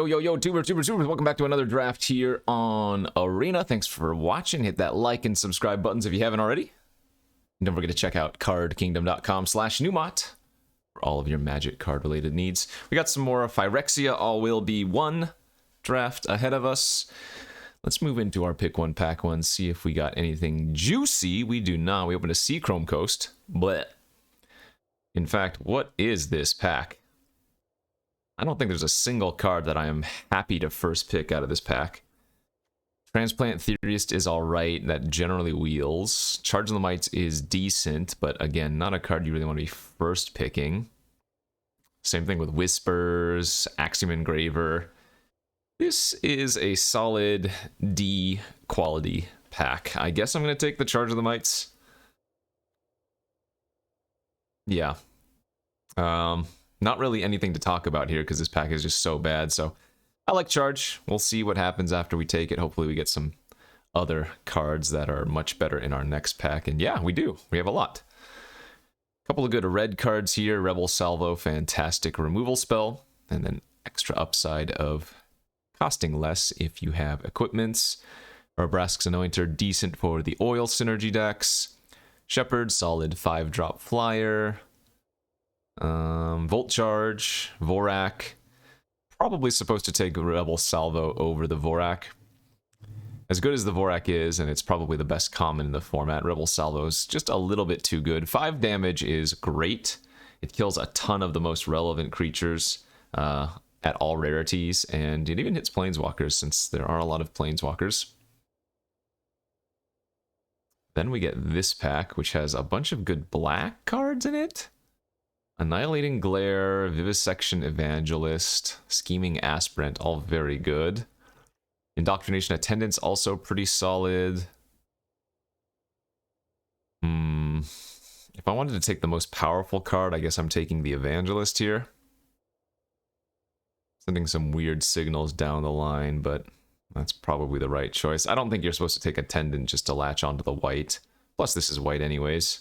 Yo, tubers, welcome back to another draft here on Arena. Thanks for watching. Hit that like and subscribe buttons if you haven't already. And don't forget to check out cardkingdom.com/Numot for all of your Magic card-related needs. We got some more Phyrexia, all will be one draft ahead of us. Let's move into our pick one, pack one, see if we got anything juicy. We do not. We opened a Sea Chrome Coast. Blech. In fact, what is this pack? I don't think there's a single card that I am happy to first pick out of this pack. Transplant Theorist is alright, that generally wheels. Charge of the Mites is decent, but again, not a card you really want to be first picking. Same thing with Whispers, Axiom Engraver. This is a solid D quality pack. I guess I'm going to take the Charge of the Mites. Yeah. Not really anything to talk about here because this pack is just so bad. So I like Charge. We'll see what happens after we take it. Hopefully we get some other cards that are much better in our next pack. And yeah, we do. We have a lot. A couple of good red cards here. Rebel Salvo, fantastic removal spell. And then extra upside of costing less if you have equipments. Brask's Anointer, decent for the oil synergy decks. Shepherd, solid 5-drop flyer. Volt Charge, Vorak. Probably supposed to take Rebel Salvo over the Vorak. As good as the Vorak is, and it's probably the best common in the format, Rebel Salvo is just a little bit too good. 5 damage is great. It kills a ton of the most relevant creatures at all rarities, and it even hits Planeswalkers since there are a lot of Planeswalkers. Then we get this pack, which has a bunch of good black cards in it. Annihilating Glare, Vivisection Evangelist, Scheming Aspirant, all very good. Indoctrination Attendants, also pretty solid. If I wanted to take the most powerful card, I guess I'm taking the Evangelist here. Sending some weird signals down the line, but that's probably the right choice. I don't think you're supposed to take Attendant just to latch onto the white. Plus, this is white anyways.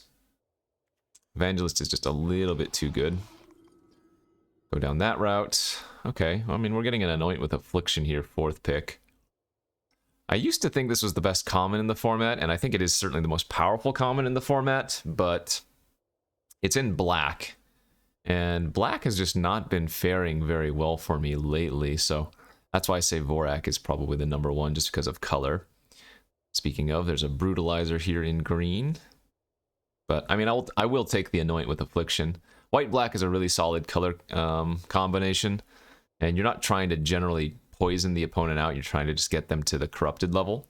Evangelist is just a little bit too good. Go down that route. Okay, I mean, we're getting an Anoint with Affliction here, 4th pick. I used to think this was the best common in the format, and I think it is certainly the most powerful common in the format, but it's in black. And black has just not been faring very well for me lately, so that's why I say Vorak is probably the number one, just because of color. Speaking of, there's a Brutalizer here in green. But, I mean, I will take the Anoint with Affliction. White-black is a really solid color combination. And you're not trying to generally poison the opponent out. You're trying to just get them to the corrupted level.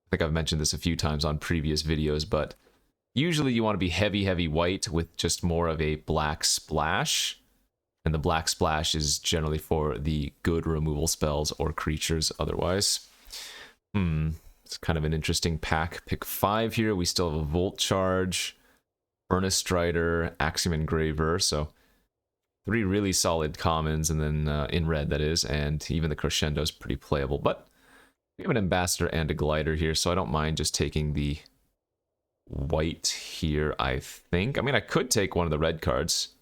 I think I've mentioned this a few times on previous videos, but usually you want to be heavy white with just more of a black splash. And the black splash is generally for the good removal spells or creatures otherwise. It's kind of an interesting pack. Pick 5 here. We still have a Volt Charge, Furnace Strider, Axiom Engraver. So 3 really solid commons, and then in red, that is. And even the Crescendo is pretty playable. But we have an Ambassador and a Glider here, so I don't mind just taking the white here, I think. I mean, I could take one of the red cards.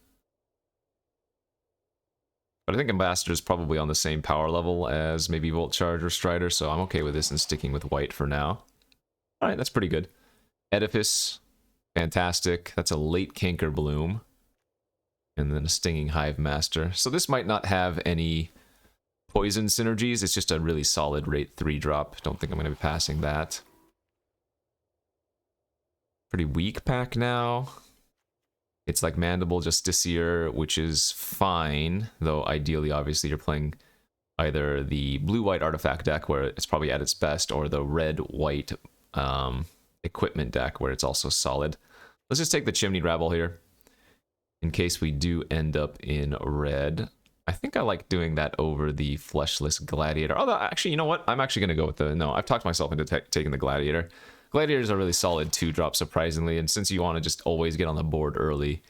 But I think Ambassador is probably on the same power level as maybe Volt Charge or Strider, so I'm okay with this and sticking with white for now. Alright, that's pretty good. Edifice, fantastic. That's a late Canker Bloom. And then a Stinging Hive Master. So this might not have any poison synergies, it's just a really solid rate 3-drop. Don't think I'm going to be passing that. Pretty weak pack now. It's like Mandible Justiciar, which is fine, though ideally, obviously, you're playing either the blue-white artifact deck, where it's probably at its best, or the red-white equipment deck, where it's also solid. Let's just take the Chimney Rabble here, in case we do end up in red. I think I like doing that over the Fleshless Gladiator. Although, actually, you know what? I'm actually going to go with the... No, I've talked myself into taking the Gladiator. Gladiators are really solid 2-drop, surprisingly, and since you want to just always get on the board early,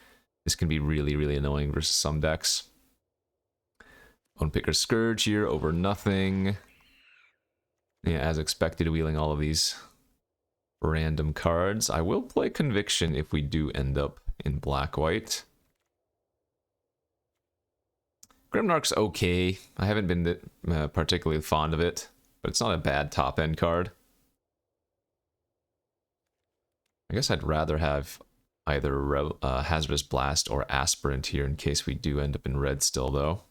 this can be really annoying versus some decks. Bone Picker Scourge here over nothing. Yeah, as expected, wheeling all of these random cards. I will play Conviction if we do end up in black-white. Grimnark's okay. I haven't been particularly fond of it, but it's not a bad top-end card. I guess I'd rather have either Hazardous Blast or Aspirant here in case we do end up in red still, though.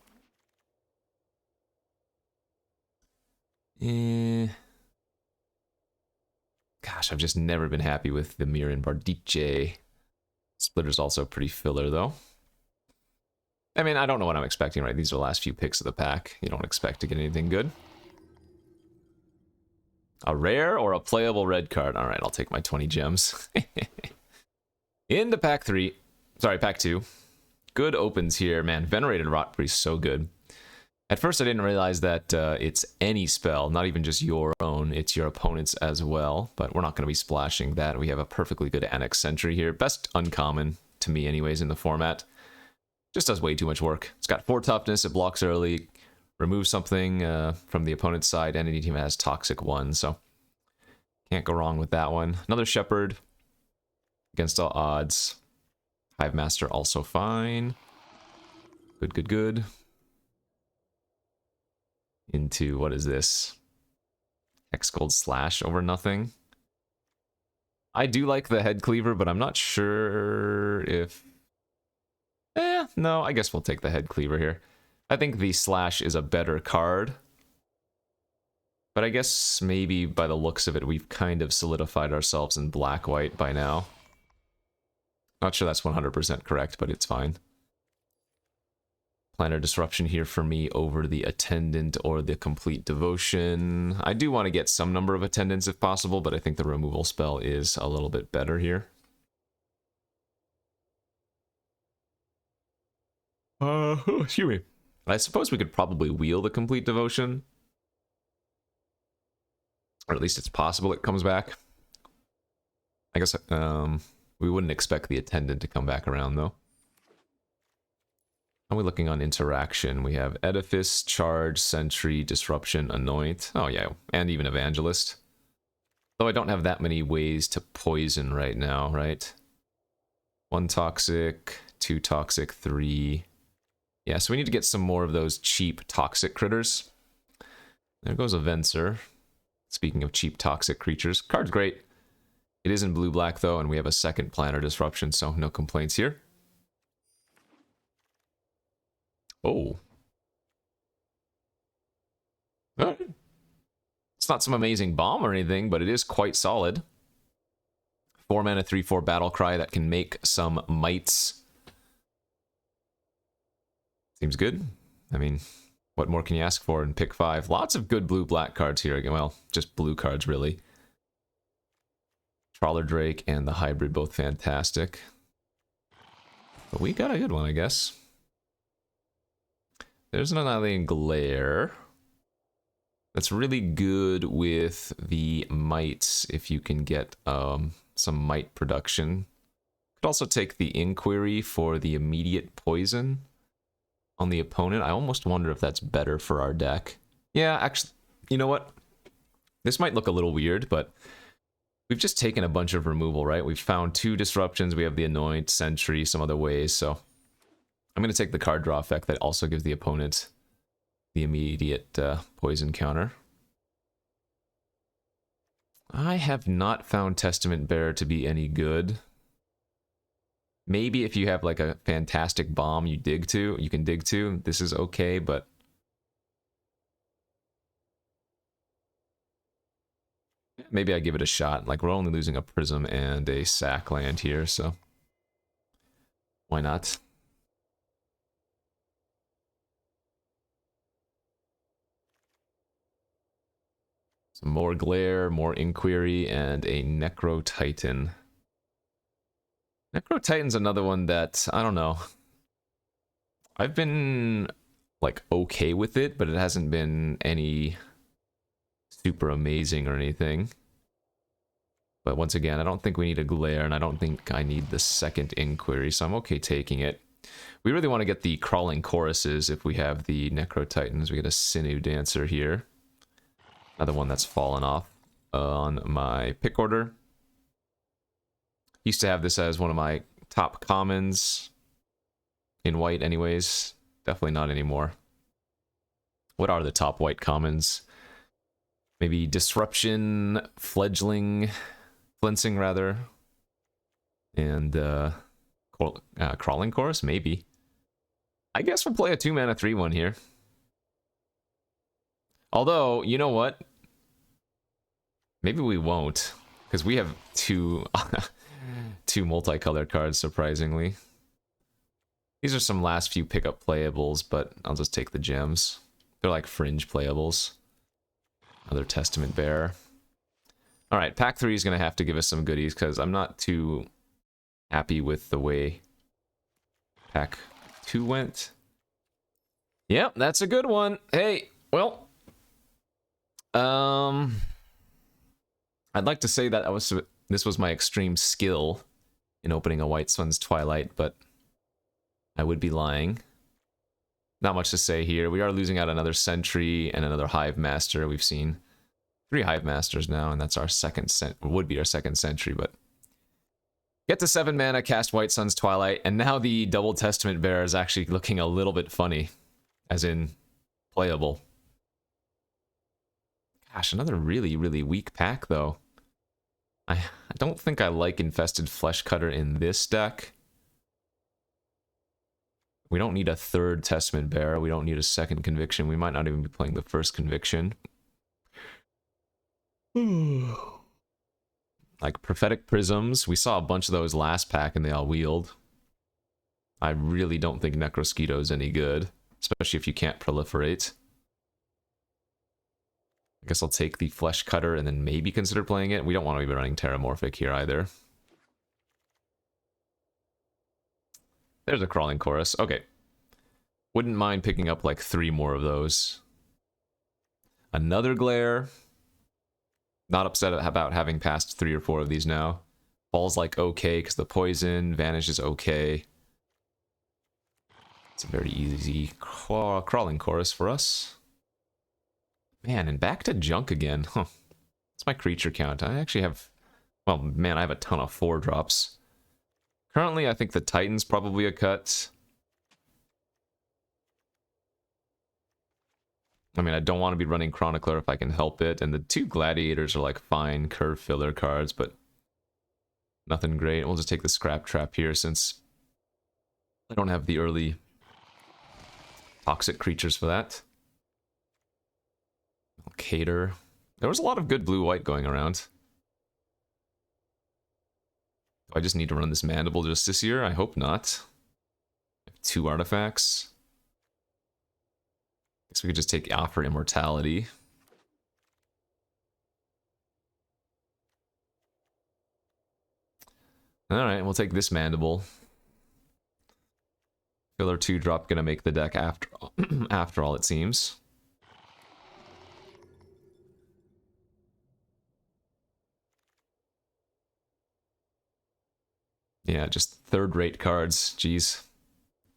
Gosh, I've just never been happy with the Mirin Bardiche. Splitter's also pretty filler, though. I mean, I don't know what I'm expecting, right? These are the last few picks of the pack. You don't expect to get anything good. A rare or a playable red card? All right, I'll take my 20 gems. Into pack 3. Sorry, pack 2. Good opens here. Man, Venerated Rotpriest, so good. At first, I didn't realize that it's any spell, not even just your own. It's your opponent's as well, but we're not going to be splashing that. We have a perfectly good Annex Sentry here. Best uncommon, to me anyways, in the format. Just does way too much work. It's got 4 toughness, it blocks early, removes something from the opponent's side, and any team has Toxic 1, so can't go wrong with that one. Another Shepherd, against all odds. Hive Master also fine. Good, good, good. Into, what is this? Hexgold Slash over nothing. I do like the Head Cleaver, but I'm not sure if... no, I guess we'll take the Head Cleaver here. I think the Slash is a better card. But I guess maybe by the looks of it, we've kind of solidified ourselves in black-white by now. Not sure that's 100% correct, but it's fine. Planner Disruption here for me over the Attendant or the Complete Devotion. I do want to get some number of Attendants if possible, but I think the removal spell is a little bit better here. Excuse me. I suppose we could probably wheel the Complete Devotion. Or at least it's possible it comes back. I guess we wouldn't expect the Attendant to come back around, though. How are we looking on interaction? We have Edifice, Charge, Sentry, Disruption, Anoint. Oh, yeah, and even Evangelist. Though I don't have that many ways to poison right now, right? 1 toxic, 2 toxic, 3... Yeah, so we need to get some more of those cheap toxic critters. There goes a Venser. Speaking of cheap toxic creatures. Card's great. It is in blue-black, though, and we have a second Planner Disruption, so no complaints here. Oh. It's not some amazing bomb or anything, but it is quite solid. 4 mana, 3/4 Battle Cry that can make some mites. Seems good. I mean, what more can you ask for in pick 5? Lots of good blue-black cards here. Well, just blue cards, really. Trawler Drake and the Hybrid, both fantastic. But we got a good one, I guess. There's an Annihilating Glare. That's really good with the mites, if you can get some mite production. Could also take the Inquiry for the immediate poison on the opponent. I almost wonder if that's better for our deck. Yeah, actually, you know what? This might look a little weird, but we've just taken a bunch of removal, right? We've found 2 disruptions. We have the Anoint, Sentry, some other ways, so I'm going to take the card draw effect that also gives the opponent the immediate poison counter. I have not found Testament Bearer to be any good. Maybe if you have like a fantastic bomb you can dig to, this is okay, but maybe I give it a shot. Like, we're only losing a Prism and a sack land here, so why not? Some more Glare, more Inquiry, and a Necro Titan. Necro Titan's another one that, I don't know. I've been, like, okay with it, but it hasn't been any super amazing or anything. But once again, I don't think we need a Glare, and I don't think I need the second Inquiry, so I'm okay taking it. We really want to get the Crawling Choruses if we have the Necro Titans. We get a Sinew Dancer here. Another one that's fallen off on my pick order. Used to have this as one of my top commons in white anyways. Definitely not anymore. What are the top white commons? Maybe Disruption, Fledgling, Flincing rather, and Crawling Chorus, maybe. I guess we'll play a 2-mana 3/1 here. Although, you know what? Maybe we won't, because we have two multicolored cards, surprisingly. These are some last few pickup playables, but I'll just take the gems. They're like fringe playables. Another Testament Bearer. Alright, pack 3 is going to have to give us some goodies, because I'm not too happy with the way pack 2 went. Yep, that's a good one. Hey, well, I'd like to say that this was my extreme skill in opening a White Sun's Twilight, but I would be lying. Not much to say here. We are losing out another Sentry and another Hive Master. We've seen 3 Hive Masters now, and that's our would be our second Sentry, but get to 7 mana, cast White Sun's Twilight, and now the double Testament Bearer is actually looking a little bit funny, as in playable. Gosh, another really, really weak pack, though. I don't think I like Infested Fleshcutter in this deck. We don't need a 3rd Testament Bearer. We don't need a 2nd Conviction. We might not even be playing the 1st Conviction. Like Prophetic Prisms. We saw a bunch of those last pack and they all wheeled. I really don't think Necrosquito is any good, especially if you can't proliferate. I guess I'll take the Fleshcutter and then maybe consider playing it. We don't want to be running Terramorphic here either. There's a Crawling Chorus. Okay. Wouldn't mind picking up like 3 more of those. Another Glare. Not upset about having passed 3 or 4 of these now. Ball's like okay because the poison, Vanish is okay. It's a very easy Crawling Chorus for us. Man, and back to junk again. Huh. What's my creature count? I actually have... Well, man, I have a ton of 4-drops. Currently, I think the Titan's probably a cut. I mean, I don't want to be running Chronicler if I can help it, and the 2 Gladiators are like fine curve filler cards, but nothing great. We'll just take the Scrap Trap here since I don't have the early toxic creatures for that. Cater. There was a lot of good blue-white going around. Do I just need to run this Mandible just this year? I hope not. I have 2 artifacts. Guess we could just take Offer Immortality. Alright, we'll take this Mandible. Filler 2-drop gonna make the deck after all, it seems. Yeah, just 3rd-rate cards. Jeez.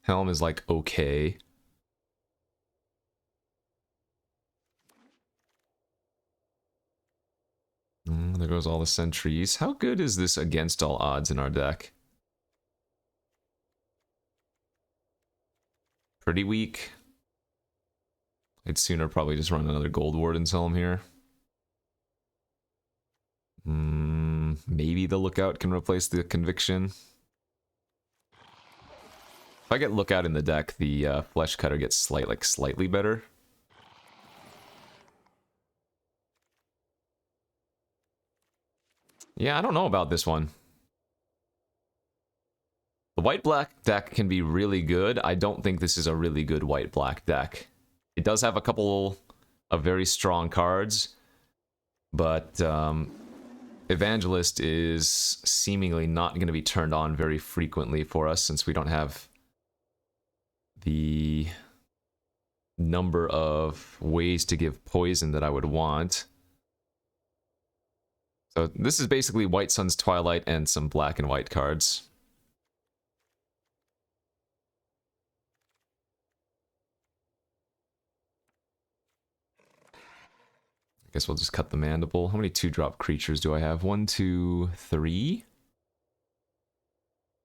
Helm is like okay. There goes all the sentries. How good is this against all odds in our deck? Pretty weak. I'd sooner probably just run another Gold Warden's Helm here. Maybe the Lookout can replace the Conviction. If I get Lookout in the deck, the Fleshcutter gets slightly better. Yeah, I don't know about this one. The white-black deck can be really good. I don't think this is a really good white-black deck. It does have a couple of very strong cards, but Evangelist is seemingly not going to be turned on very frequently for us since we don't have the number of ways to give poison that I would want. So this is basically White Sun's Twilight and some black and white cards. I guess we'll just cut the Mandible. How many 2-drop creatures do I have? 1, 2, 3?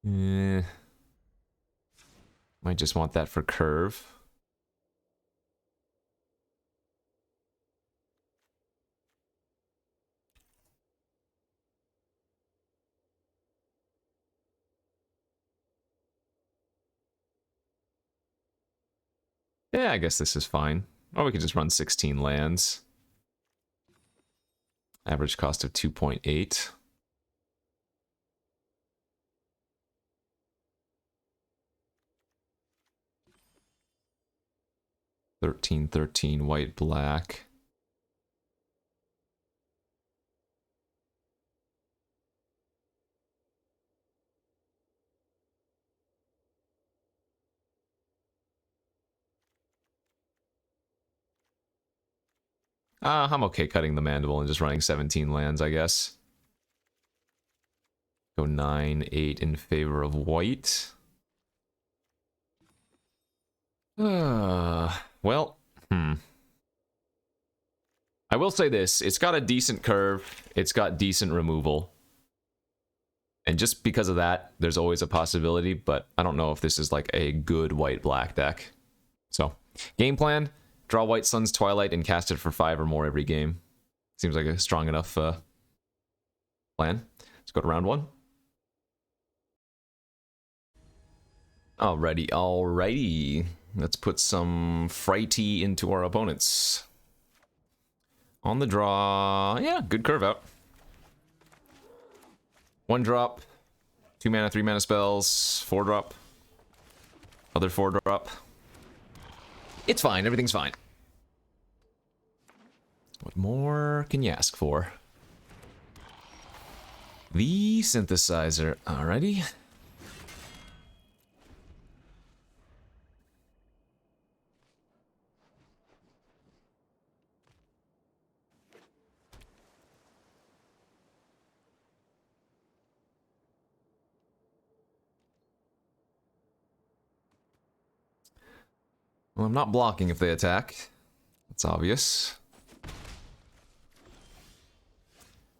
Might just want that for curve. Yeah, I guess this is fine. Or we could just run 16 lands. Average cost of 2.8. $13, white, black. I'm okay cutting the mandible and just running 17 lands, I guess. Go 9, 8 in favor of white. Well, I will say this. It's got a decent curve. It's got decent removal. And just because of that, there's always a possibility, but I don't know if this is like a good white-black deck. So, game plan, draw White Sun's Twilight and cast it for 5 or more every game. Seems like a strong enough plan. Let's go to round 1. Alrighty. Let's put some Frighty into our opponents. On the draw, yeah, good curve out. 1 drop, 2 mana, 3 mana spells, 4 drop, other 4 drop. It's fine, everything's fine. What more can you ask for? The synthesizer, alrighty. Well, I'm not blocking if they attack. That's obvious.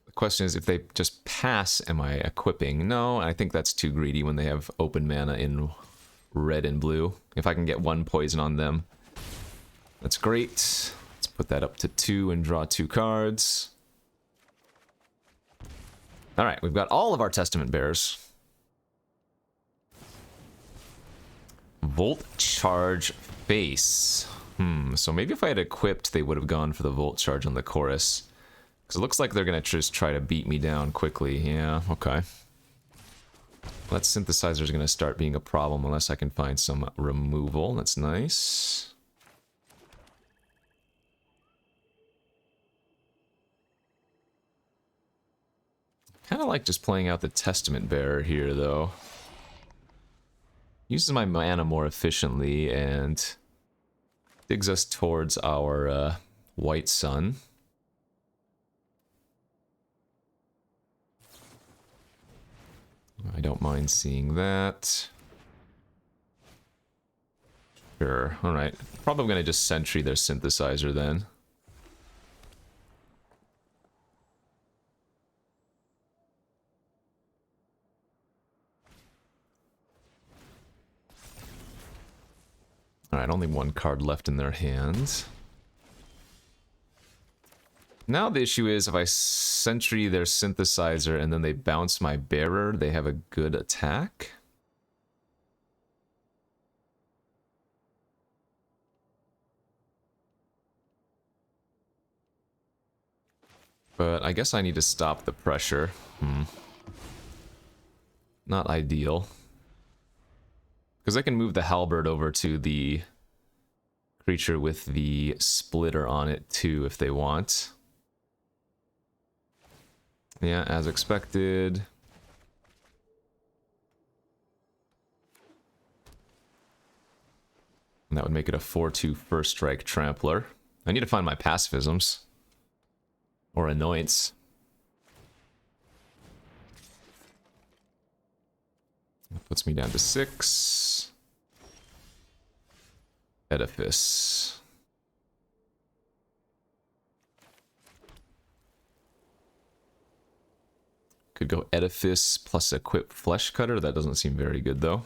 The question is if they just pass, am I equipping? No, I think that's too greedy when they have open mana in red and blue. If I can get 1 poison on them, that's great. Let's put that up to 2 and draw 2 cards. Alright, we've got all of our Testament Bearers. Volt Charge Face. So maybe if I had equipped, they would have gone for the Volt Charge on the chorus. Because it looks like they're going to just try to beat me down quickly. Yeah, okay. Well, that synthesizer is going to start being a problem unless I can find some removal. That's nice. Kind of like just playing out the Testament Bearer here, though. Uses my mana more efficiently and digs us towards our White Sun. I don't mind seeing that. Sure, alright. Probably gonna just Sentry their synthesizer then. Alright, only 1 card left in their hands. Now the issue is if I Sentry their synthesizer and then they bounce my bearer, they have a good attack. But I guess I need to stop the pressure. Not ideal. Because I can move the halberd over to the creature with the splitter on it too if they want. Yeah, as expected. And that would make it a 4/2 first strike trampler. I need to find my pacifisms. Or annoyance. That puts me down to 6. Edifice. Could go Edifice plus equip Flesh Cutter. That doesn't seem very good, though.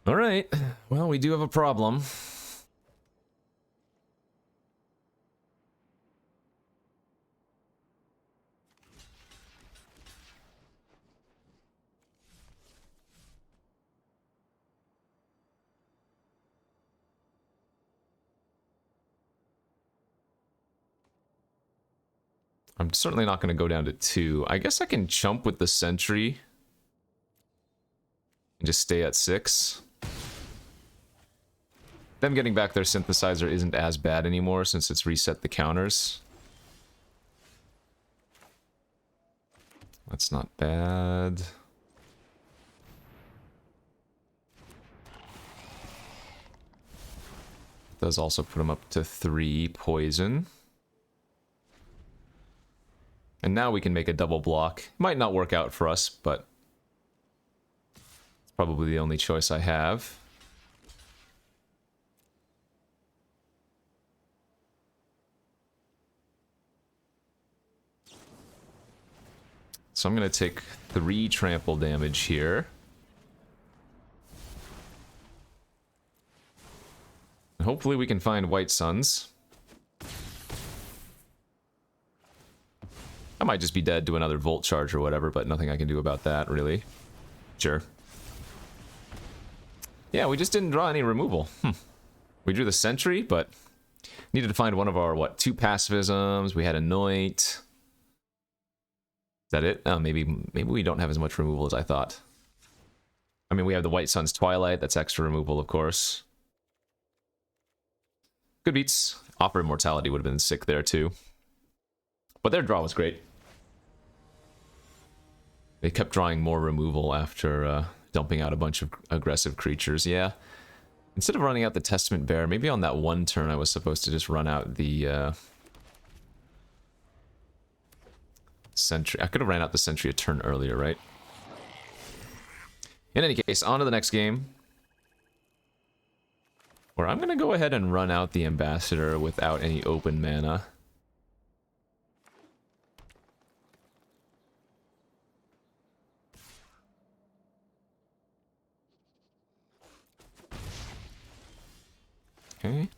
Alright. Well, we do have a problem. I'm certainly not going to go down to 2. I guess I can chump with the sentry and just stay at 6. Them getting back their synthesizer isn't as bad anymore since it's reset the counters. That's not bad. Does also put him up to 3 poison. And now we can make a double block. Might not work out for us, but it's probably the only choice I have. So I'm going to take 3 trample damage here. And hopefully we can find White Suns. I might just be dead to another Volt Charge or whatever, but nothing I can do about that, really. Sure. Yeah, we just didn't draw any removal. We drew the Sentry, but needed to find one of our, what, 2 pacifisms. We had Anoint. Is that it? Oh, maybe we don't have as much removal as I thought. I mean, we have the White Sun's Twilight. That's extra removal, of course. Good beats. Offer Immortality would have been sick there, too. But their draw was great. They kept drawing more removal after dumping out a bunch of aggressive creatures. Yeah. Instead of running out the Testament Bear, maybe on that one turn I was supposed to just run out the Sentry. I could have ran out the Sentry a turn earlier, right? In any case, on to the next game. Where I'm going to go ahead and run out the Ambassador without any open mana. Okay.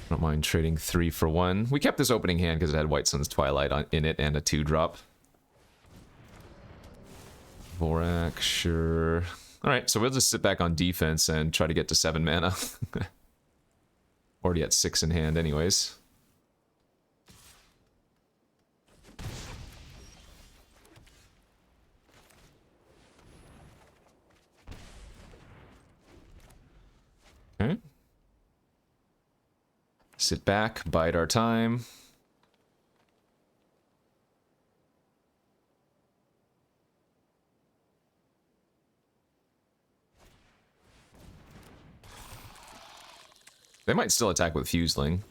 Don't mind trading 3 for 1. We kept this opening hand because it had White Sun's Twilight in it and a 2-drop. Vorak, sure. Alright, so we'll just sit back on defense and try to get to 7 mana. Already at 6 in hand anyways. Okay. Sit back, bide our time. They might still attack with Fuseling.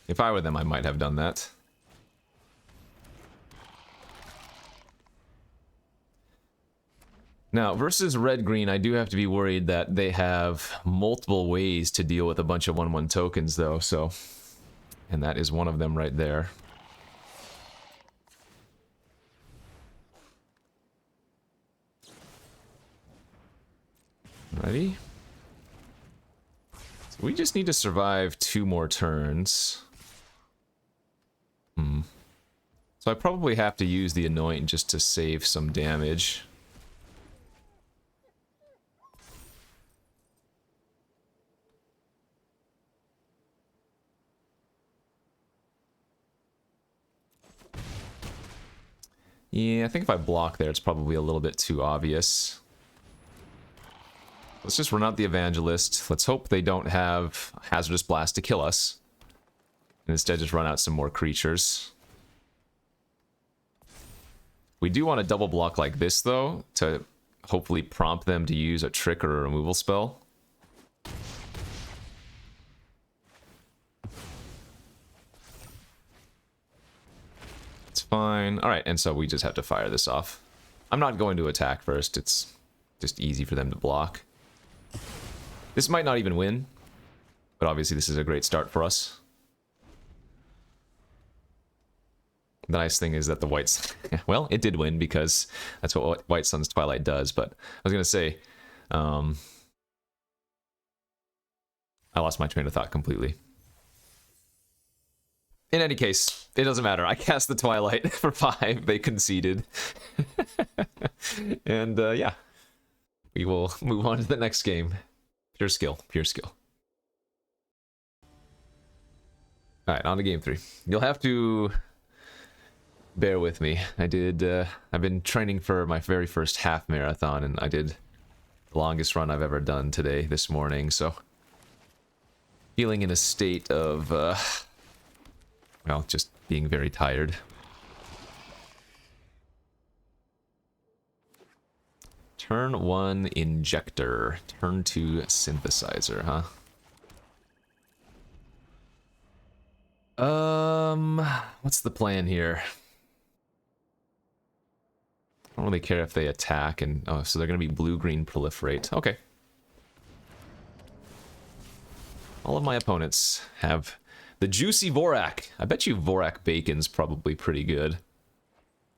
If I were them, I might have done that. Now, versus red-green, I do have to be worried that they have multiple ways to deal with a bunch of 1/1 tokens, though, so... And that is one of them right there. Alrighty. So we just need to survive 2 more turns. So I probably have to use the Anoint just to save some damage. Yeah, I think if I block there, it's probably a little bit too obvious. Let's just run out the Evangelist. Let's hope they don't have Hazardous Blast to kill us. And instead just run out some more creatures. We do want to double block like this, though, to hopefully prompt them to use a trick or a removal spell. Fine. Alright, and so we just have to fire this off. I'm not going to attack first. It's just easy for them to block. This might not even win, but obviously this is a great start for us. The nice thing is that the White... well, it did win because that's what White Sun's Twilight does, but I was going to say... I lost my train of thought completely. In any case, it doesn't matter. I cast the Twilight for 5. They conceded. And, yeah. We will move on to the next game. Pure skill. Pure skill. Alright, on to game 3. You'll have to Bear with me. I've been training for my very first half marathon, and I did the longest run I've ever done this morning, so feeling in a state of, well, just being very tired. Turn 1 injector, turn 2 synthesizer, huh? What's the plan here? I don't really care if they attack, and oh, so they're gonna be blue-green proliferate. Okay. All of my opponents have the juicy Vorak. I bet you Vorak bacon's probably pretty good.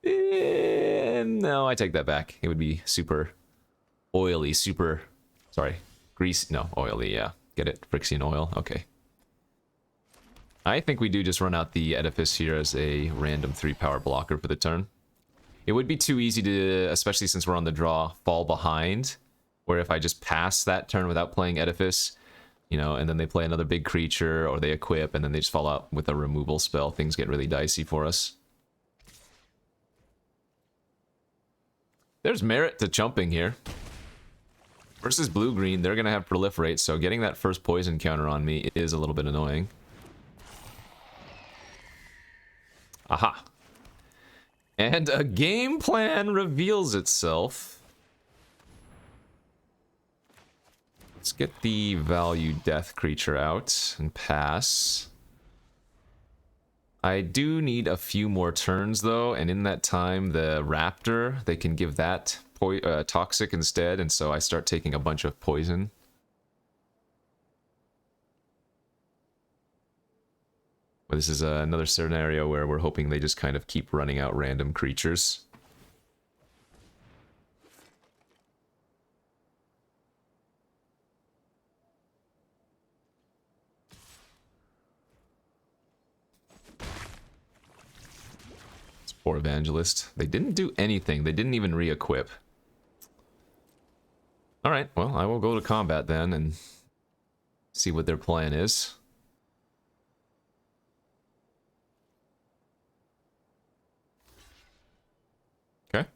No, I take that back. It would be super oily, sorry, greasy, no, oily, yeah. Get it? Phyrexian oil, okay. I think we do just run out the Edifice here as a random 3-power blocker for the turn. It would be too easy to, especially since we're on the draw, fall behind, where if I just pass that turn without playing Edifice, you know, and then they play another big creature, or they equip, and then they just fall out with a removal spell, things get really dicey for us. There's merit to jumping here. Versus blue-green, they're going to have proliferate, so getting that first poison counter on me is a little bit annoying. Aha. And a game plan reveals itself. Let's get the value death creature out and pass. I do need a few more turns though, and in that time the raptor, they can give that toxic instead, and so I start taking a bunch of poison. But this is another scenario where we're hoping they just kind of keep running out random creatures. It's poor Evangelist. They didn't do anything. They didn't even re-equip. Alright, well, I will go to combat then and see what their plan is. Okay.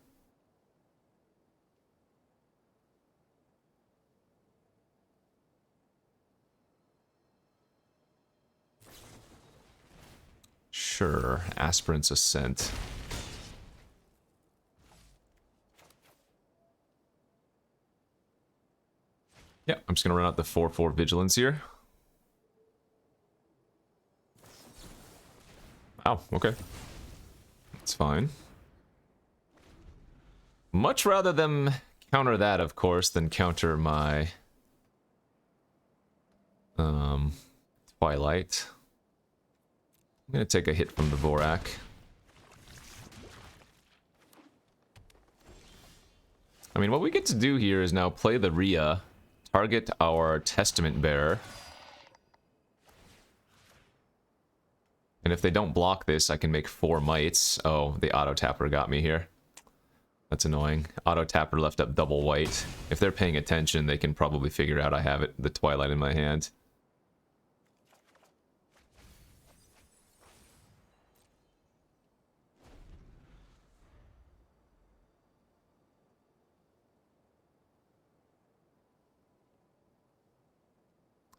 Sure, Aspirant's Ascent. Yeah, I'm just gonna run out the 4/4 Vigilance here. Wow, okay. That's fine. Much rather them counter that, of course, than counter my Twilight. I'm gonna take a hit from the Vorak. I mean, what we get to do here is now play the Rhea, target our Testament Bearer. And if they don't block this, I can make 4 mites. Oh, the auto tapper got me here. That's annoying. Auto tapper left up double white. If they're paying attention, they can probably figure out I have the Twilight in my hand.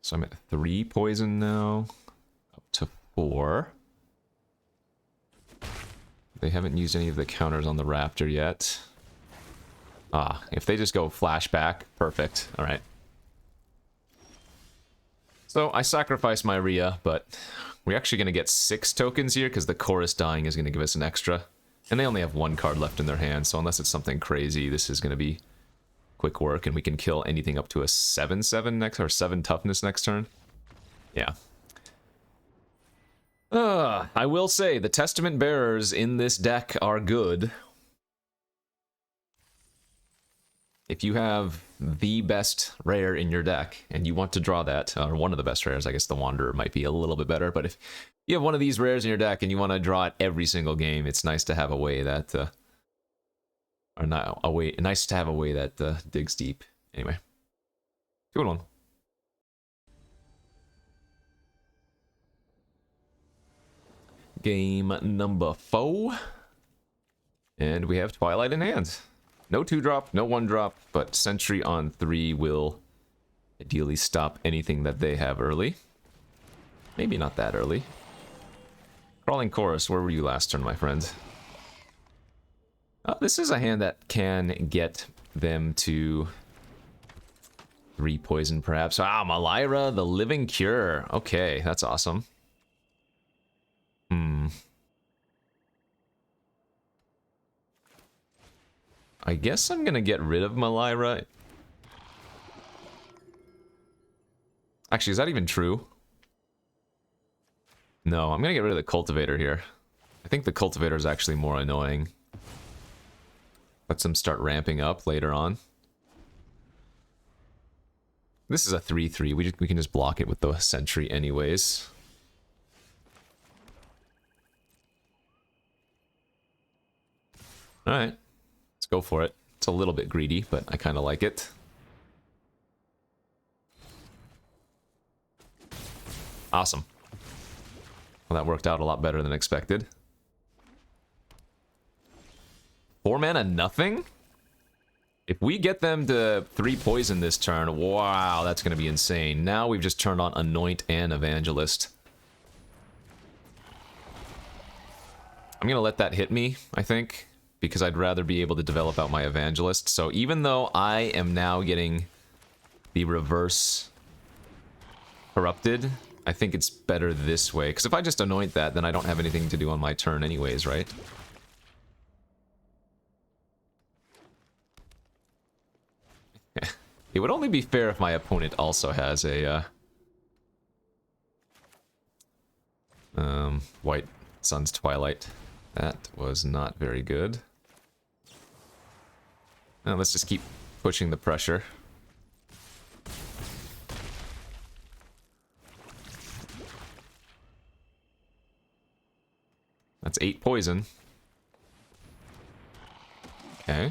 So I'm at 3 poison now, up to 4. They haven't used any of the counters on the Raptor yet. Ah, if they just go flashback, perfect. Alright. So I sacrificed my Rhea, but we're actually going to get 6 tokens here because the Chorus dying is going to give us an extra. And they only have 1 card left in their hand, so unless it's something crazy, this is going to be quick work, and we can kill anything up to a 7/7 next, or 7 toughness next turn. Yeah. I will say, the Testament Bearers in this deck are good. If you have the best rare in your deck, and you want to draw that, or one of the best rares, I guess the Wanderer might be a little bit better, but if you have one of these rares in your deck and you want to draw it every single game, it's nice to have a way that, or not a way, nice to have a way that digs deep. Anyway, 2-1. Game number 4. And we have Twilight in hand. No 2-drop, no 1-drop, but Sentry on 3 will ideally stop anything that they have early. Maybe not that early. Crawling Chorus, where were you last turn, my friend? Oh, this is a hand that can get them to 3 poison, perhaps. Ah, Malira, the Living Cure. Okay, that's awesome. I guess I'm gonna get rid of Malira. Actually, is that even true? No, I'm gonna get rid of the Cultivator here. I think the Cultivator is actually more annoying. Lets them start ramping up later on. This is a 3-3. We can just block it with the Sentry anyways. Alright. Let's go for it. It's a little bit greedy, but I kind of like it. Awesome. Well, that worked out a lot better than expected. 4 mana, nothing? If we get them to 3 poison this turn, wow, that's going to be insane. Now we've just turned on Anoint and Evangelist. I'm going to let that hit me, I think, because I'd rather be able to develop out my Evangelist. So even though I am now getting the reverse corrupted, I think it's better this way. Because if I just Anoint that, then I don't have anything to do on my turn anyways, right? It would only be fair if my opponent also has a White Sun's Twilight. That was not very good. Now let's just keep pushing the pressure. That's 8 poison. Okay.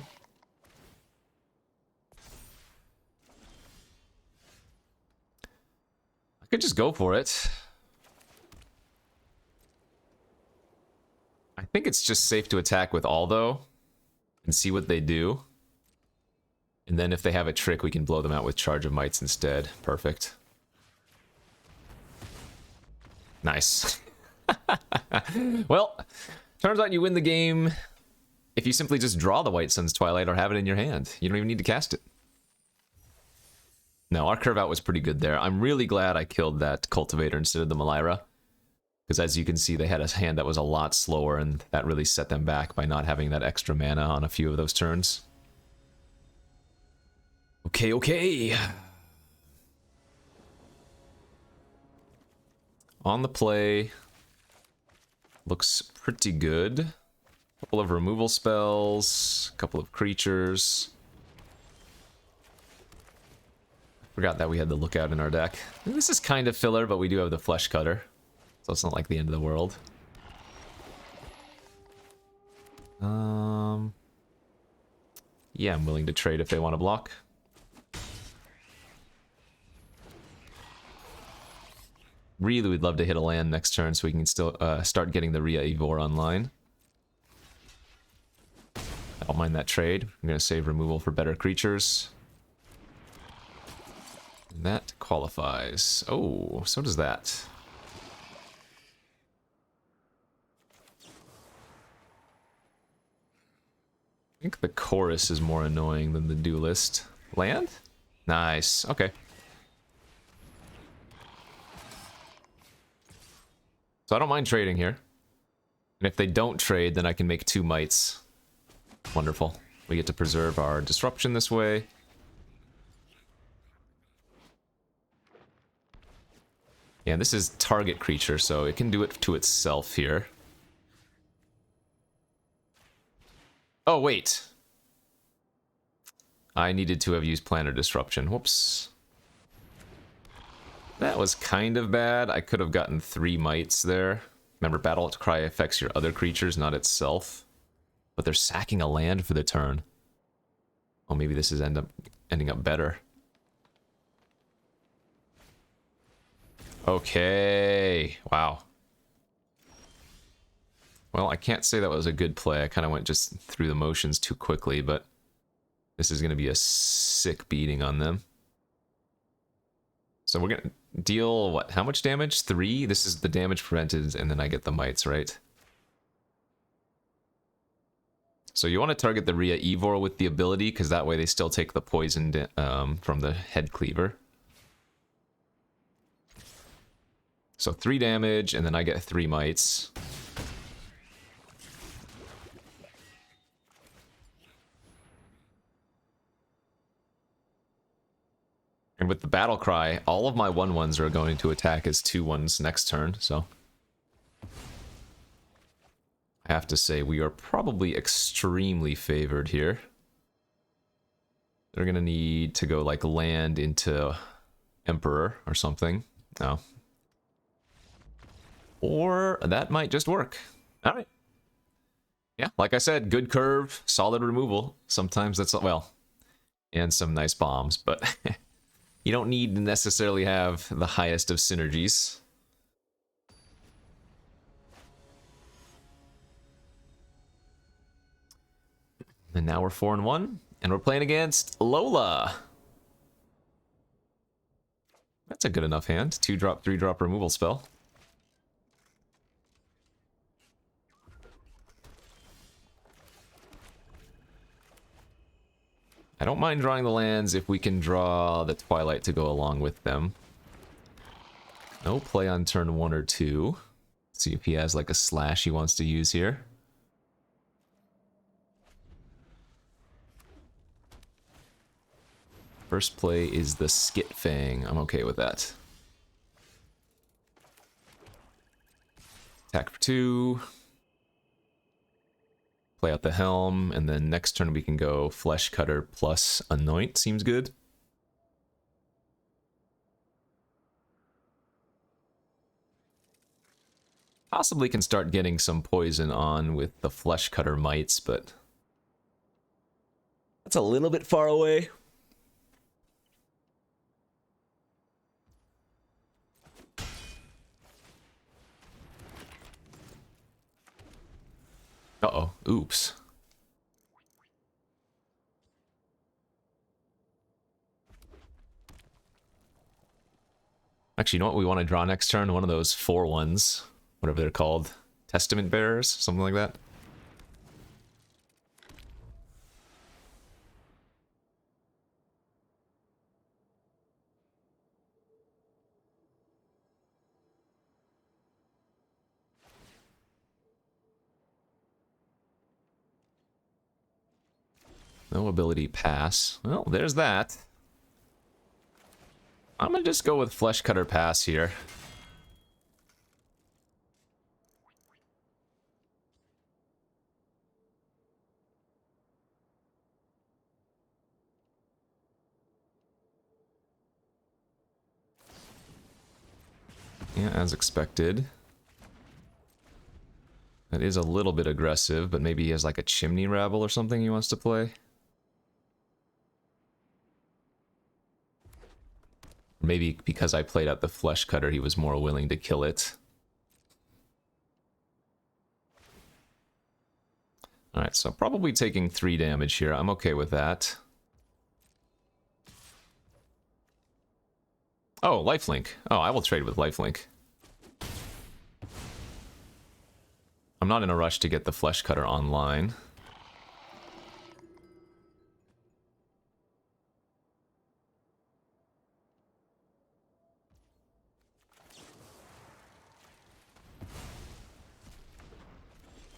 I could just go for it. I think it's just safe to attack with all, though, and see what they do. And then if they have a trick, we can blow them out with Charge of Mights instead. Perfect. Nice. Well, turns out you win the game if you simply just draw the White Sun's Twilight or have it in your hand. You don't even need to cast it. No, our curve out was pretty good there. I'm really glad I killed that Cultivator instead of the Malira. Because as you can see, they had a hand that was a lot slower, and that really set them back by not having that extra mana on a few of those turns. Okay, okay. On the play. Looks pretty good. A couple of removal spells, a couple of creatures. Forgot that we had the Lookout in our deck. And this is kind of filler, but we do have the Flesh Cutter. So it's not like the end of the world. Yeah, I'm willing to trade if they want to block. Really would love to hit a land next turn so we can still start getting the Rhea Ivor online. I don't mind that trade. I'm going to save removal for better creatures. And that qualifies. Oh, so does that. I think the Chorus is more annoying than the Duelist. Land? Nice. Okay. So I don't mind trading here. And if they don't trade, then I can make 2 Mights. Wonderful. We get to preserve our Disruption this way. Yeah, this is target creature, so it can do it to itself here. Oh, wait. I needed to have used Planar Disruption. Whoops. That was kind of bad. I could have gotten 3 Mights there. Remember, Battle Cry affects your other creatures, not itself. But they're sacking a land for the turn. Oh, maybe this is ending up better. Okay. Wow. Well, I can't say that was a good play. I kind of went just through the motions too quickly, but this is going to be a sick beating on them. So we're going to deal, what, how much damage? 3? This is the damage prevented, and then I get the mites, right? So you want to target the Rhea Evor with the ability, because that way they still take the poison from the head cleaver. So 3 damage, and then I get 3 mites. And with the battle cry, all of my 1/1s are going to attack as 2/1s next turn, so I have to say we are probably extremely favored here. They're gonna need to go like land into Emperor or something. No. Or that might just work. Alright. Yeah, like I said, good curve, solid removal. Sometimes that's, well, and some nice bombs, but you don't need to necessarily have the highest of synergies. And now we're 4-1, and we're playing against Lola. That's a good enough hand. 2-drop, 3-drop removal spell. I don't mind drawing the lands if we can draw the Twilight to go along with them. No play on turn 1 or 2. See if he has like a slash he wants to use here. First play is the Skit Fang. I'm okay with that. Attack for 2. Play out the Helm, and then next turn we can go Flesh Cutter plus Anoint. Seems good. Possibly can start getting some poison on with the Flesh Cutter mites, but that's a little bit far away. Uh-oh. Oops. Actually, you know what we want to draw next turn? One of those 4/1s. Whatever they're called. Testament Bearers? Something like that. No ability pass. Well, there's that. I'm gonna just go with Flesh Cutter pass here. Yeah, as expected. That is a little bit aggressive, but maybe he has like a Chimney Rabble or something he wants to play. Maybe because I played out the Flesh Cutter, he was more willing to kill it. Alright, so probably taking 3 damage here. I'm okay with that. Oh, lifelink. Oh, I will trade with lifelink. I'm not in a rush to get the Flesh Cutter online.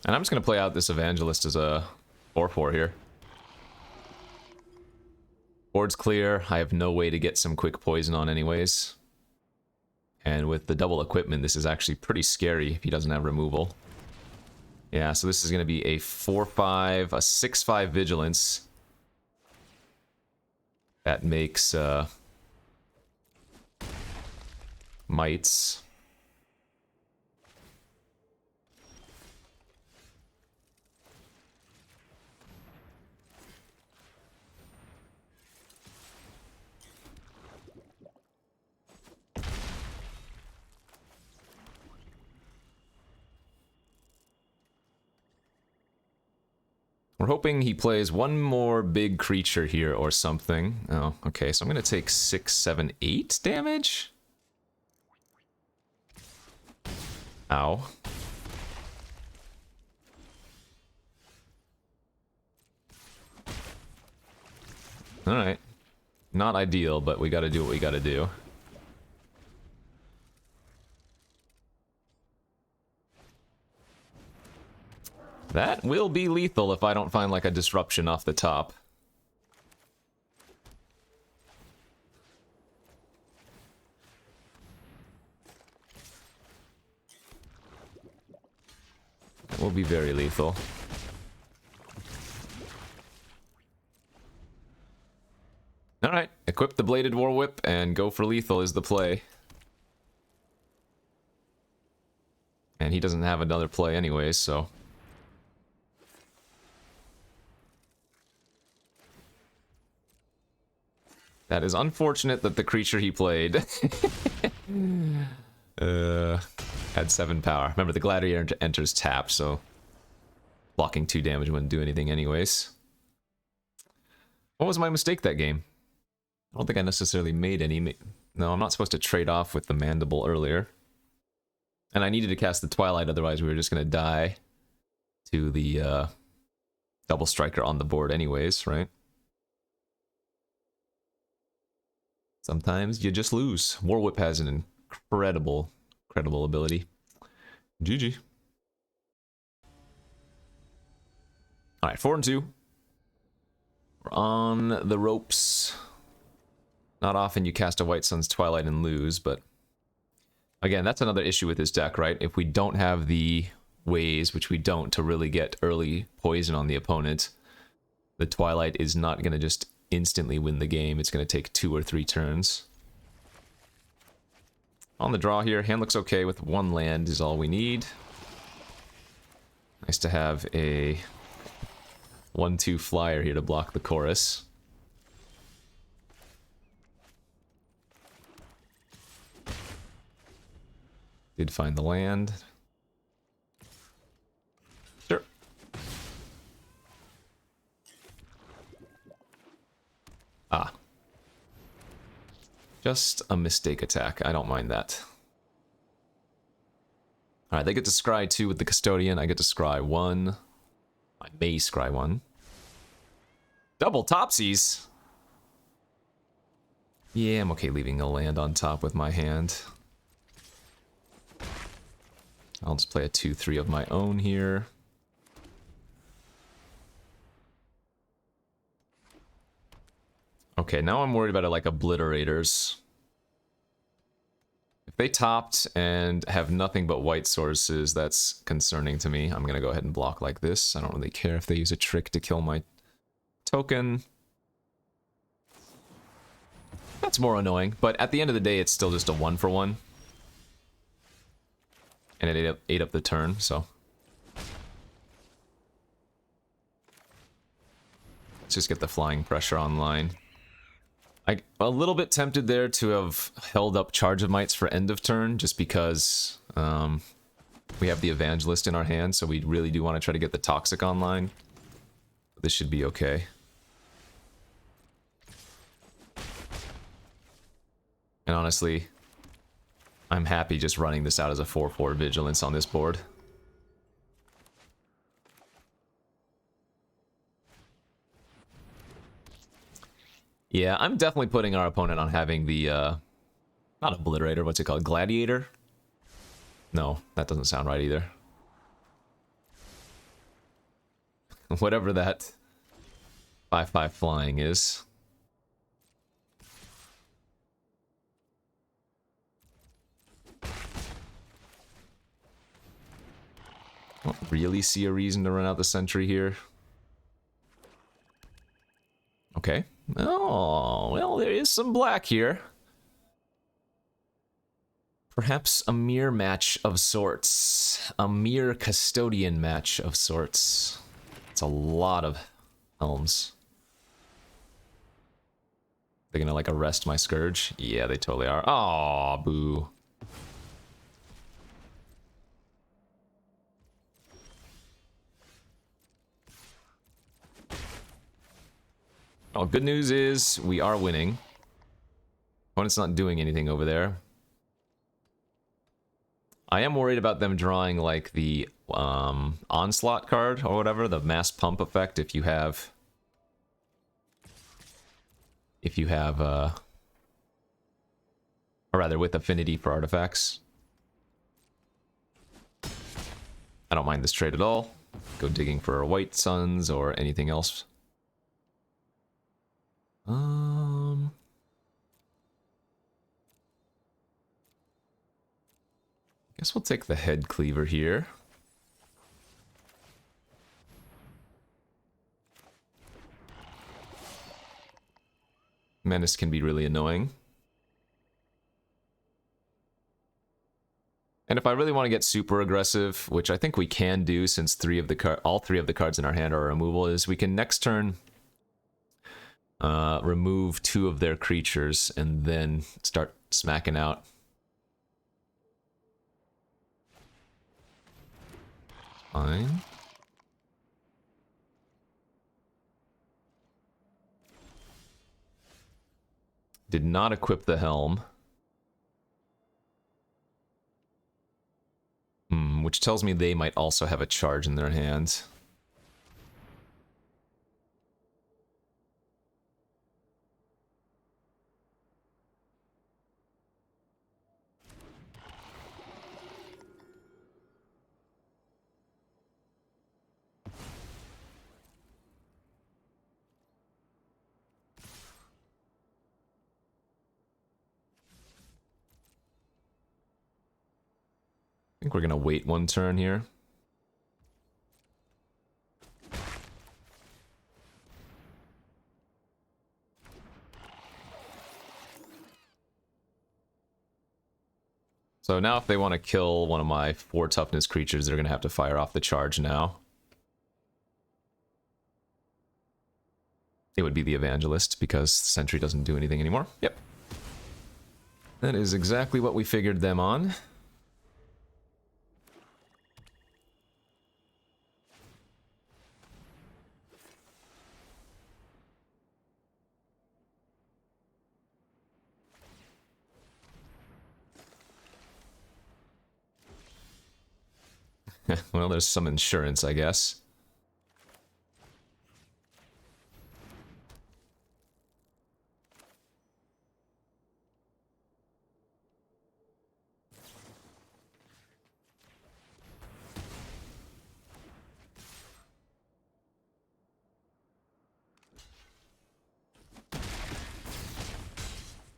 And I'm just going to play out this Evangelist as a 4/4 here. Board's clear. I have no way to get some quick poison on anyways. And with the double equipment, this is actually pretty scary if he doesn't have removal. Yeah, so this is going to be a 4/5, a 6/5 Vigilance. That makes mites. We're hoping he plays one more big creature here or something. Oh, okay, so I'm gonna take 6, 7, 8 damage? Ow. Alright. Not ideal, but we gotta do what we gotta do. That will be lethal if I don't find like a disruption off the top. That will be very lethal. Alright, equip the Bladed War Whip and go for lethal is the play. And he doesn't have another play anyways, so... That is unfortunate that the creature he played had 7 power. Remember, the Gladiator enters tapped, so blocking 2 damage wouldn't do anything anyways. What was my mistake that game? I don't think I necessarily made any. No, I'm not supposed to trade off with the Mandible earlier. And I needed to cast the Twilight, otherwise we were just going to die to the Double Striker on the board anyways, right? Sometimes you just lose. War Whip has an incredible ability. GG. Alright, 4 and 2. We're on the ropes. Not often you cast a White Sun's Twilight and lose, but... Again, that's another issue with this deck, right? If we don't have the ways, which we don't, to really get early poison on the opponent, the Twilight is not going to just instantly win the game. It's going to take 2 or 3 turns. On the draw here, hand looks okay with 1 land is all we need. Nice to have a 1/2 flyer here to block the chorus. Did find the land. Sure. Ah. Just a mistake attack. I don't mind that. Alright, they get to scry 2 with the Custodian. I get to scry 1. I may scry 1. Double Topsies! Yeah, I'm okay leaving a land on top with my hand. I'll just play a 2/3 of my own here. Okay, now I'm worried about it like Obliterators. If they topped and have nothing but white sources, that's concerning to me. I'm gonna go ahead and block like this. I don't really care if they use a trick to kill my token. That's more annoying, but at the end of the day, it's still just a 1-for-1. And it ate up the turn, so... Let's just get the flying pressure online. I'm a little bit tempted there to have held up Charge of Mites for end of turn, just because we have the Evangelist in our hand, so we really do want to try to get the Toxic online. This should be okay. And honestly, I'm happy just running this out as a 4/4 Vigilance on this board. Yeah, I'm definitely putting our opponent on having the, not Obliterator, what's it called? Gladiator? No, that doesn't sound right either. Whatever that 5/5 flying is. I don't really see a reason to run out the sentry here. Okay. Oh, well, there is some black here. Perhaps a mirror match of sorts. A mirror custodian match of sorts. It's a lot of helms. They're gonna, like, arrest my Scourge? Yeah, they totally are. Aw, boo. Oh, good news is we are winning. Opponent's not doing anything over there. I am worried about them drawing like the onslaught card or whatever, the mass pump effect if you have or rather with affinity for artifacts. I don't mind this trade at all. Go digging for white suns or anything else. Guess we'll take the head cleaver here. Menace can be really annoying. And if I really want to get super aggressive, which I think we can do since all three of the cards in our hand are removal, is we can next turn remove 2 of their creatures and then start smacking out. Fine. Did not equip the helm. Which tells me they might also have a charge in their hands. I think we're gonna wait 1 turn here. So now if they want to kill one of my 4 toughness creatures, they're gonna have to fire off the charge now. It would be the Evangelist because Sentry doesn't do anything anymore. Yep. That is exactly what we figured them on. Well, there's some insurance, I guess.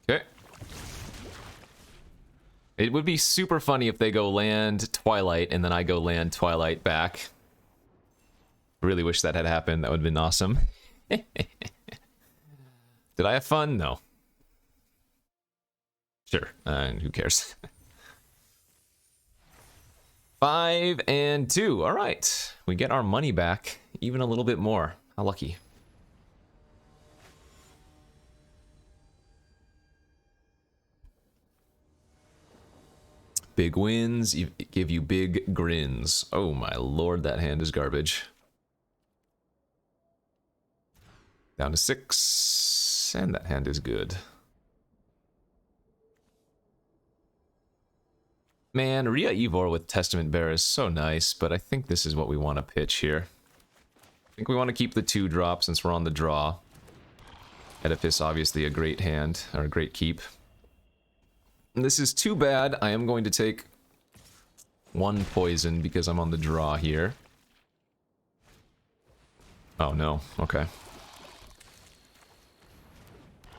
Okay. It would be super funny if they go land Twilight and then I go land Twilight back. Really wish that had happened. That would have been awesome. Did I have fun? No. Sure. Who cares? 5 and 2. All right. We get our money back. Even a little bit more. How lucky. Big wins give you big grins. Oh my lord, that hand is garbage. Down to 6, and that hand is good. Man, Rhea Ivor with Testament Bearer is so nice, but I think this is what we want to pitch here. I think we want to keep the 2-drop since we're on the draw. Edifice, obviously a great hand, or a great keep. This is too bad. I am going to take 1 poison because I'm on the draw here. Oh no, okay.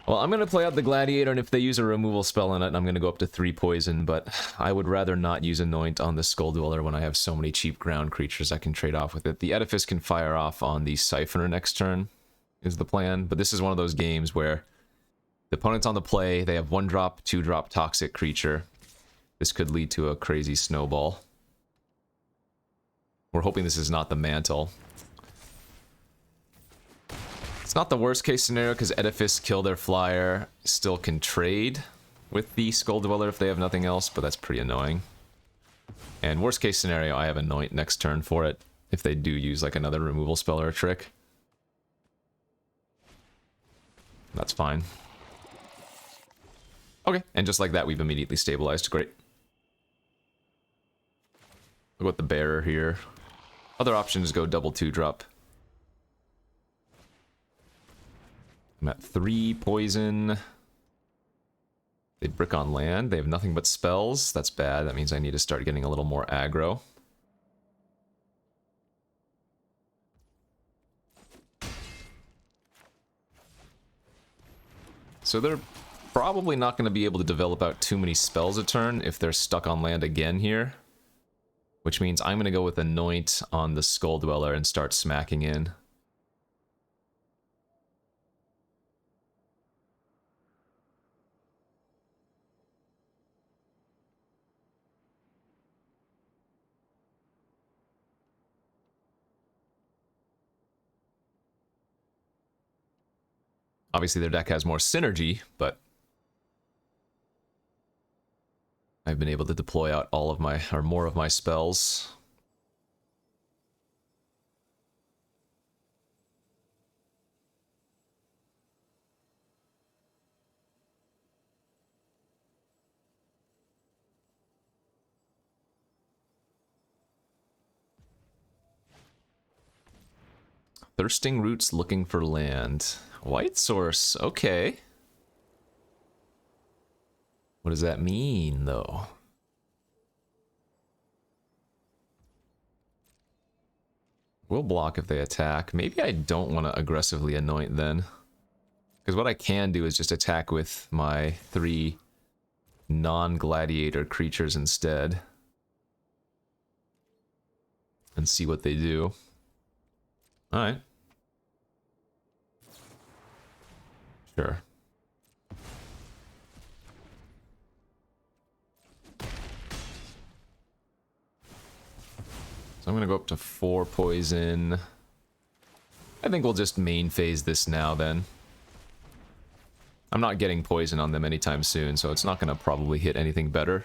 Well, I'm going to play out the Gladiator, and if they use a removal spell on it, I'm going to go up to 3 poison, but I would rather not use Anoint on the Skull Dweller when I have so many cheap ground creatures I can trade off with it. The Edifice can fire off on the Siphoner next turn, is the plan, but this is one of those games where the opponent's on the play, they have 1-drop, 2-drop toxic creature. This could lead to a crazy snowball. We're hoping this is not the Mantle. It's not the worst case scenario because Edifice, kill their flyer, still can trade with the Skull Dweller if they have nothing else, but that's pretty annoying. And worst case scenario, I have Anoint next turn for it if they do use like another removal spell or a trick. That's fine. Okay, and just like that, we've immediately stabilized. Great. Look at the bearer here. Other options go double 2-drop. I'm at 3 poison. They brick on land. They have nothing but spells. That's bad. That means I need to start getting a little more aggro. So they're probably not going to be able to develop out too many spells a turn if they're stuck on land again here. Which means I'm going to go with Anoint on the Skull Dweller and start smacking in. Obviously their deck has more synergy, but I've been able to deploy out all of my, or more of my spells. Thirsting Roots looking for land. White source, okay. What does that mean, though? We'll block if they attack. Maybe I don't want to aggressively anoint then. Because what I can do is just attack with my 3 non-gladiator creatures instead. And see what they do. Alright. Sure. So I'm going to go up to 4 poison. I think we'll just main phase this now then. I'm not getting poison on them anytime soon, so it's not going to probably hit anything better.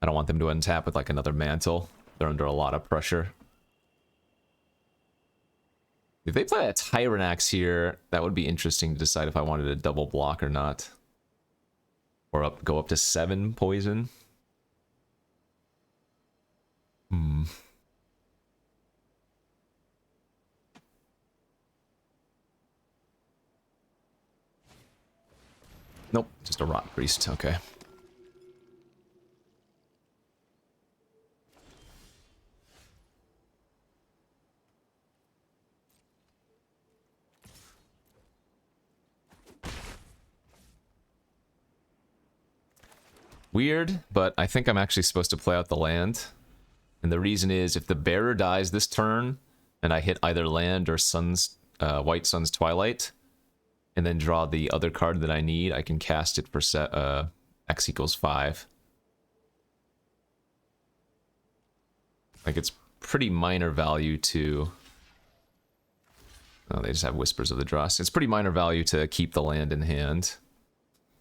I don't want them to untap with like another mantle. They're under a lot of pressure. If they play a Tyrannax here, that would be interesting to decide if I wanted a double block or not. Or go up to 7 poison. Nope, just a Rot Priest, okay. Weird, but I think I'm actually supposed to play out the land. And the reason is, if the bearer dies this turn, and I hit either land or White Sun's Twilight, and then draw the other card that I need, I can cast it for X equals 5. Like, it's pretty minor value to... Oh, they just have Whispers of the Dross. It's pretty minor value to keep the land in hand.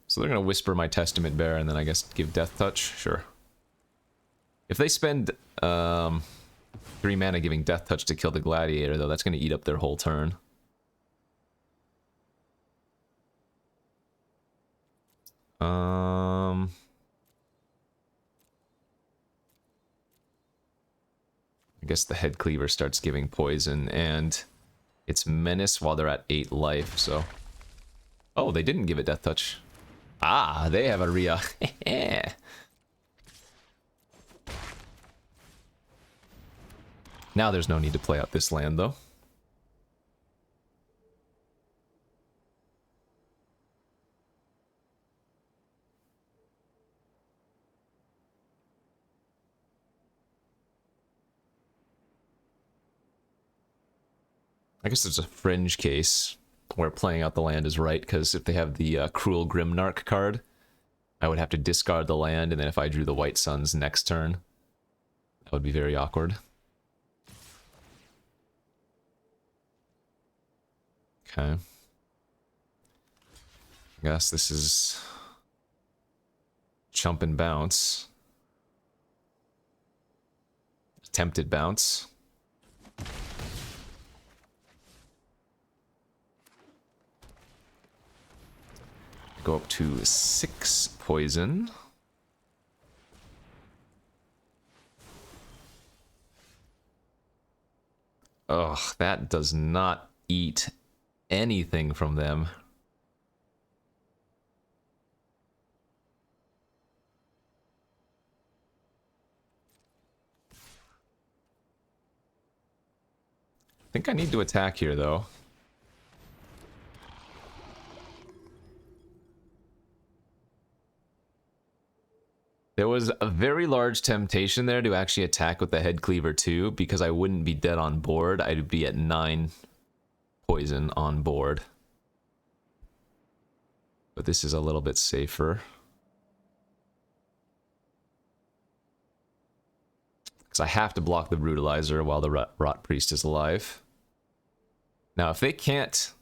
So they're going to Whisper my Testament Bearer and then I guess give Death Touch? Sure. If they spend 3 mana giving Death Touch to kill the Gladiator, though, that's going to eat up their whole turn. I guess the Head Cleaver starts giving poison, and it's Menace while they're at 8 life, so... Oh, they didn't give it Death Touch. Ah, they have a Rhea. Now there's no need to play out this land, though. I guess there's a fringe case where playing out the land is right, because if they have the Cruel Grimnarch card, I would have to discard the land, and then if I drew the White Suns next turn, that would be very awkward. Okay. I guess this is Chump and Bounce. Attempted Bounce. go up to 6 poison. Ugh, that does not eat anything from them. I think I need to attack here, though. There was a very large temptation there to actually attack with the head cleaver too, because I wouldn't be dead on board. I'd be at 9 poison on board. But this is a little bit safer. Because I have to block the Brutalizer while the Rot Priest is alive. Now, if they can't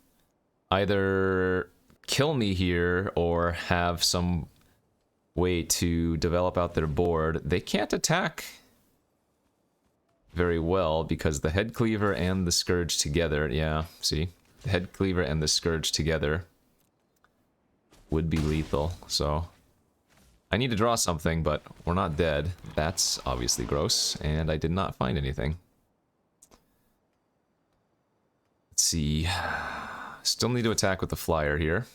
either kill me here or have some way to develop out their board, they can't attack very well because the head cleaver and the scourge together, yeah, see? The head cleaver and the scourge together would be lethal, so I need to draw something, but we're not dead. That's obviously gross, and I did not find anything. Let's see. Still need to attack with the flyer here.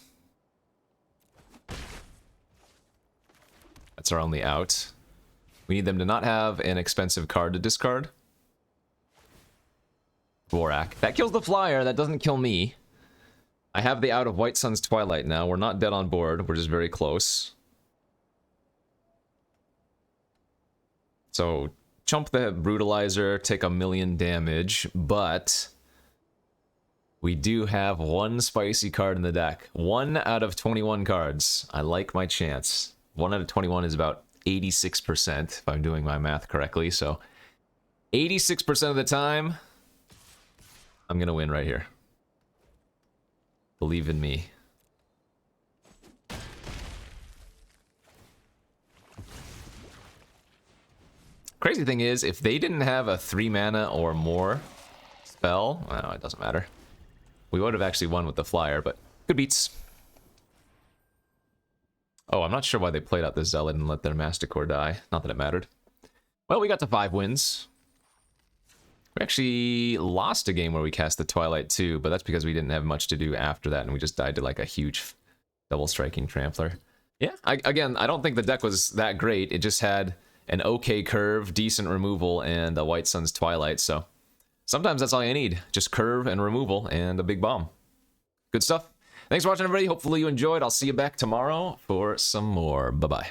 That's our only out. We need them to not have an expensive card to discard. Vorak. That kills the flyer, that doesn't kill me. I have the out of White Sun's Twilight now. We're not dead on board, we're just very close. So, chump the Brutalizer, take 1,000,000 damage, but we do have one spicy card in the deck. 1 out of 21 cards. I like my chance. 1 out of 21 is about 86%, if I'm doing my math correctly. So, 86% of the time, I'm going to win right here. Believe in me. Crazy thing is, if they didn't have a 3 mana or more spell, well, it doesn't matter. We would have actually won with the flyer, but good beats. Oh, I'm not sure why they played out the Zealot and let their Masticore die. Not that it mattered. Well, we got to 5 wins. We actually lost a game where we cast the Twilight too, but that's because we didn't have much to do after that, and we just died to like a huge double striking Trampler. Yeah, again, I don't think the deck was that great. It just had an okay curve, decent removal, and a White Sun's Twilight, so sometimes that's all you need. Just curve and removal and a big bomb. Good stuff. Thanks for watching, everybody. Hopefully you enjoyed. I'll see you back tomorrow for some more. Bye-bye.